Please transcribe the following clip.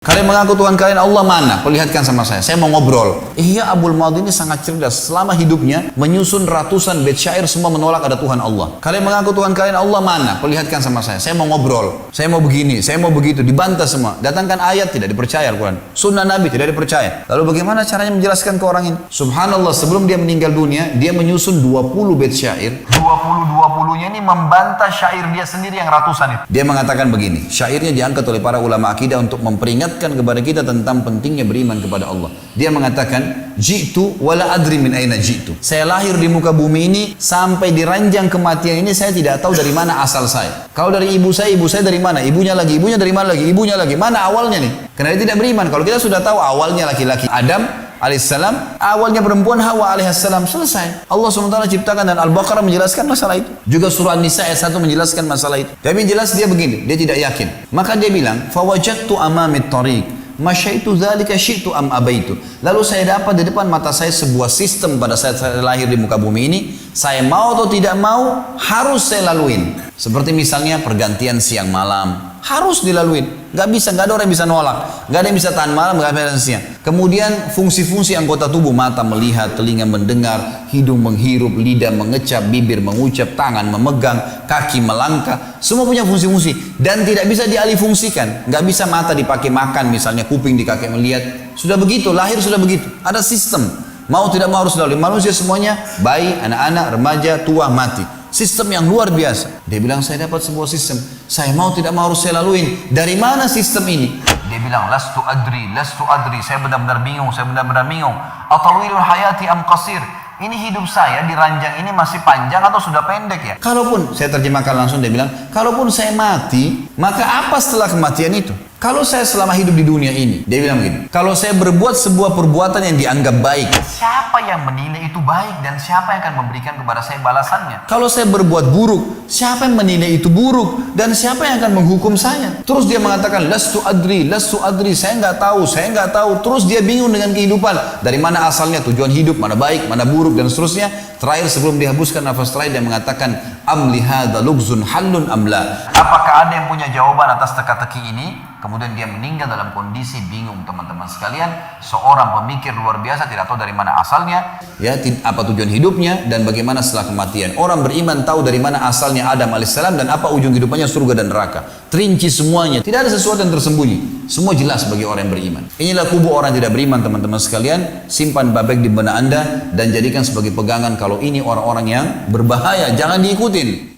Kalian mengaku Tuhan kalian Allah mana? Perlihatkan sama saya mau ngobrol. Iya, Abul Madi ini sangat cerdas. Selama hidupnya menyusun ratusan bait syair semua menolak ada Tuhan Allah. Kalian mengaku Tuhan kalian Allah mana? Perlihatkan sama saya mau ngobrol. Saya mau begini, saya mau begitu, dibantah semua. Datangkan ayat, tidak dipercaya Al-Quran. Sunnah Nabi tidak dipercaya. Lalu bagaimana caranya menjelaskan ke orang ini? Subhanallah, sebelum dia meninggal dunia, dia menyusun 20 bait syair. 20-20-nya ini membantah syair dia sendiri yang ratusan itu. Dia mengatakan begini, syairnya diangkat oleh para ulama akidah untuk memperingatkan kepada kita tentang pentingnya beriman kepada Allah. Dia mengatakan, jitu wala adri min aina jitu. Saya lahir di muka bumi ini sampai di ranjang kematian ini saya tidak tahu dari mana asal saya. Kalau dari ibu saya dari mana? Ibunya dari mana lagi? Ibunya lagi. Mana awalnya nih? Karena dia tidak beriman. Kalau kita sudah tahu awalnya laki-laki Adam alaihissalam, awalnya perempuan Hawa alaihissalam, selesai. Allah SWT ciptakan dan Al-Baqarah menjelaskan masalah itu. Juga surah An-Nisa ayat 1 menjelaskan masalah itu. Tapi jelas dia begini, dia tidak yakin. Maka dia bilang, fawajadtu amamit tariq, masyaitu dzalika syi'tu am abaitu. Lalu saya dapat di depan mata saya sebuah sistem pada saat saya lahir di muka bumi ini, saya mau atau tidak mau harus saya laluin. Seperti misalnya pergantian siang malam, harus dilaluin. Gak bisa, gak ada orang yang bisa nolak. Gak ada yang bisa tahan malam, gak ada yang siang. Kemudian fungsi-fungsi anggota tubuh, mata melihat, telinga mendengar, hidung menghirup, lidah mengecap, bibir mengucap, tangan memegang, kaki melangkah. Semua punya fungsi-fungsi dan tidak bisa dialihfungsikan. Gak bisa mata dipakai makan, misalnya kuping dipakai melihat. Sudah begitu, lahir sudah begitu. Ada sistem. Mau tidak mau harus dilalui. Manusia semuanya, bayi, anak-anak, remaja, tua, mati. Sistem yang luar biasa. Dia bilang, saya dapat sebuah sistem. Saya mau tidak mau harus saya laluin. Dari mana sistem ini? Dia bilang, lastu adri. Saya benar-benar bingung. Atawilul hayati am qasir. Ini hidup saya di ranjang ini masih panjang atau sudah pendek ya? Kalaupun, saya terjemahkan langsung, dia bilang, kalaupun saya mati, maka apa setelah kematian itu? Kalau saya selama hidup di dunia ini, dia bilang begini, kalau saya berbuat sebuah perbuatan yang dianggap baik, siapa yang menilai itu baik dan siapa yang akan memberikan kepada saya balasannya? Kalau saya berbuat buruk, siapa yang menilai itu buruk dan siapa yang akan menghukum saya? Terus dia mengatakan, lastu adri, saya nggak tahu. Terus dia bingung dengan kehidupan, dari mana asalnya, tujuan hidup, mana baik, mana buruk dan seterusnya. Terakhir sebelum dihembuskan nafas terakhir dia mengatakan, amli hadza lugzun hallun amla. Apakah ada yang punya jawaban atas teka-teki ini? Kemudian dia meninggal dalam kondisi bingung, teman-teman sekalian. Seorang pemikir luar biasa, tidak tahu dari mana asalnya, ya, apa tujuan hidupnya dan bagaimana setelah kematian. Orang beriman tahu dari mana asalnya Adam alaihissalam dan apa ujung hidupannya, surga dan neraka. Terinci semuanya, tidak ada sesuatu yang tersembunyi. Semua jelas bagi orang yang beriman. Inilah kubu orang yang tidak beriman, teman-teman sekalian. Simpan babek di benak Anda dan jadikan sebagai pegangan kalau ini orang-orang yang berbahaya, jangan diikutin.